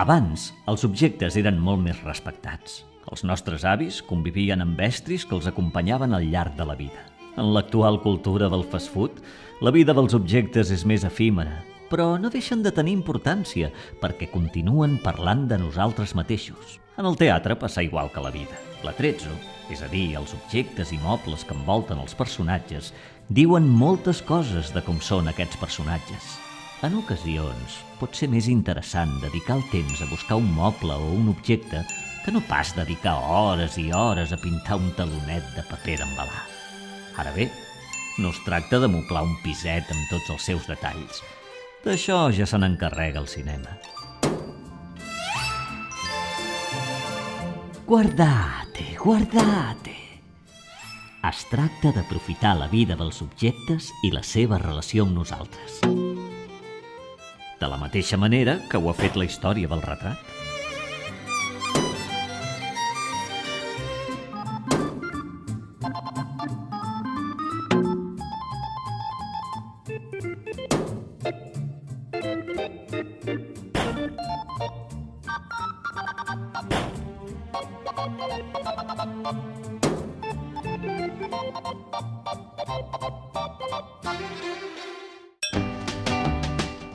Abans, els objectes eren molt més respectats. Els nostres avis convivien amb estris que els acompanyaven al llarg de la vida. En l'actual cultura del fast food, la vida dels objectes és més efímera, però no deixen de tenir importància perquè continuen parlant de nosaltres mateixos. En el teatre passa igual que a la vida. L'atrezzo, és a dir, els objectes i mobles que envolten els personatges, diuen moltes coses de com són aquests personatges. En ocasions, pot ser més interessant dedicar el temps a buscar un moble o un objecte que no pas dedicar hores i hores a pintar un talonet de paper d'embalar. Ara bé, no es tracta de moblar un piset amb tots els seus detalls. D'això ja se n'encarrega el cinema. Guardate, guardate. Es tracta d'aprofitar la vida dels objectes i la seva relació amb nosaltres. De la mateixa manera que ho ha fet la història del retrat.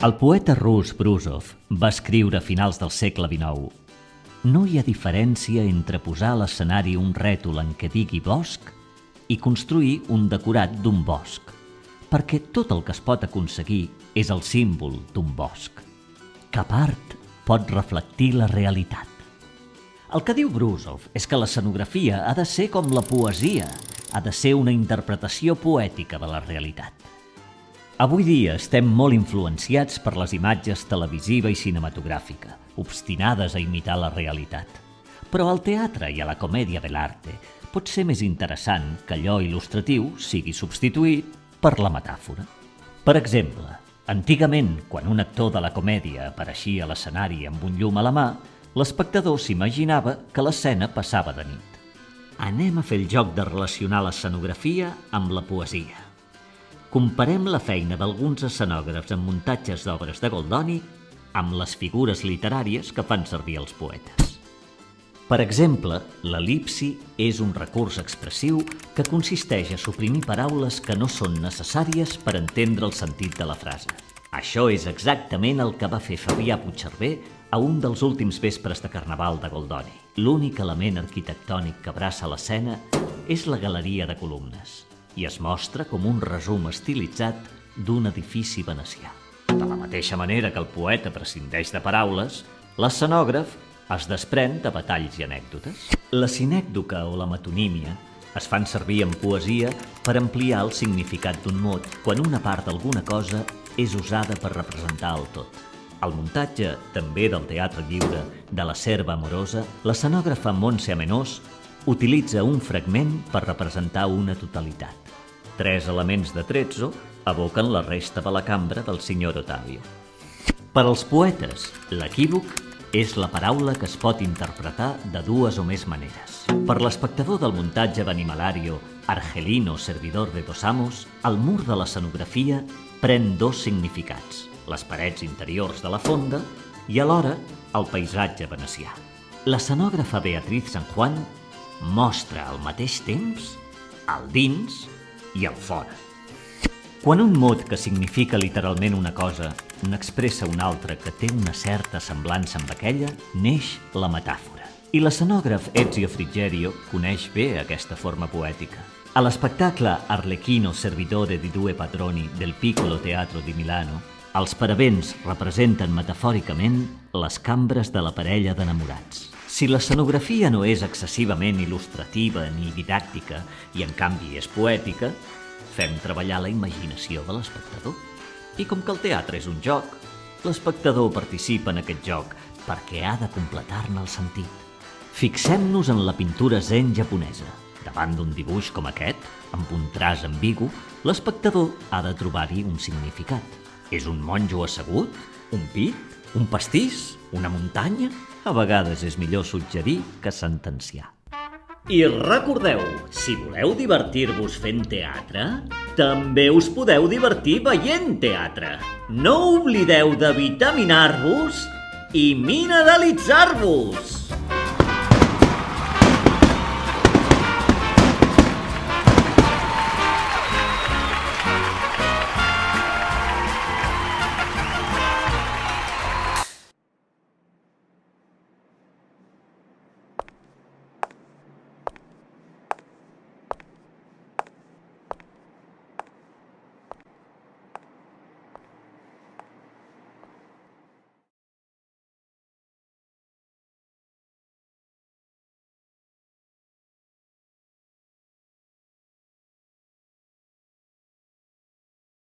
El poeta rus Brusov va escriure a finals del segle XIX: no hi ha diferència entre posar a l'escenari un rètol en què digui bosc i construir un decorat d'un bosc, perquè tot el que es pot aconseguir és el símbol d'un bosc. Cap art pot reflectir la realitat. El que diu Brusov és que l'escenografia ha de ser com la poesia, ha de ser una interpretació poètica de la realitat. Avui dia estem molt influenciats per les imatges televisiva i cinematogràfica, obstinades a imitar la realitat. Però al teatre i a la comèdia de l'arte pot ser més interessant que allò il·lustratiu sigui substituït per la metàfora. Per exemple, antigament, quan un actor de la comèdia apareixia a l'escenari amb un llum a la mà, l'espectador s'imaginava que l'escena passava de nit. Anem a fer el joc de relacionar l'escenografia amb la poesia. Comparem la feina d'alguns escenògrafs en muntatges d'obres de Goldoni amb les figures literàries que fan servir els poetes. Per exemple, l'el·lipsi és un recurs expressiu que consisteix a suprimir paraules que no són necessàries per entendre el sentit de la frase. Això és exactament el que va fer Fabià Puigcerver a un dels últims vespres de Carnaval de Goldoni. L'únic element arquitectònic que abraça l'escena és la galeria de columnes i es mostra com un resum estilitzat d'un edifici venecià. De la mateixa manera que el poeta prescindeix de paraules, l'escenògraf es desprèn de detalls i anècdotes. La sinècdoca o la metonímia es fan servir en poesia per ampliar el significat d'un mot quan una part d'alguna cosa és usada per representar el tot. Al muntatge, també del teatre lliure, de la serva amorosa, l'escenògrafa Montse Amenós utilitza un fragment per representar una totalitat. 3 elements d'atrezzo evoquen la resta de la cambra del signor Ottavio. Per als poetes, l'equívoc és la paraula que es pot interpretar de 2 o més maneres. Per l'espectador del muntatge d'Animalario Argelino, servidor de dos amos, el mur de l'escenografia pren 2 significats: les parets interiors de la fonda i alhora el paisatge venecià. L'escenògrafa Beatriz San Juan mostra al mateix temps el dins i el fora. Quan un mot que significa literalment una cosa n'expressa una altra que té una certa semblança amb aquella, neix la metàfora. I l'escenògraf Ezio Frigerio coneix bé aquesta forma poètica. A l'espectacle Arlecchino servidore di due padroni del Piccolo Teatro di Milano, els paravents representen metafòricament les cambres de la parella d'enamorats. Si l'escenografia no és excessivament il·lustrativa ni didàctica i en canvi és poètica, fem treballar la imaginació de l'espectador. I com que el teatre és un joc, l'espectador participa en aquest joc perquè ha de completar-ne el sentit. Fixem-nos en la pintura zen japonesa. Davant d'un dibuix com aquest, amb un traç ambigu, l'espectador ha de trobar-hi un significat. És un monjo assegut? Un pit? Un pastís? Una muntanya? A vegades és millor suggerir que sentenciar. I recordeu, si voleu divertir-vos fent teatre, també us podeu divertir veient teatre. No oblideu de vitaminar-vos i mineralitzar-vos!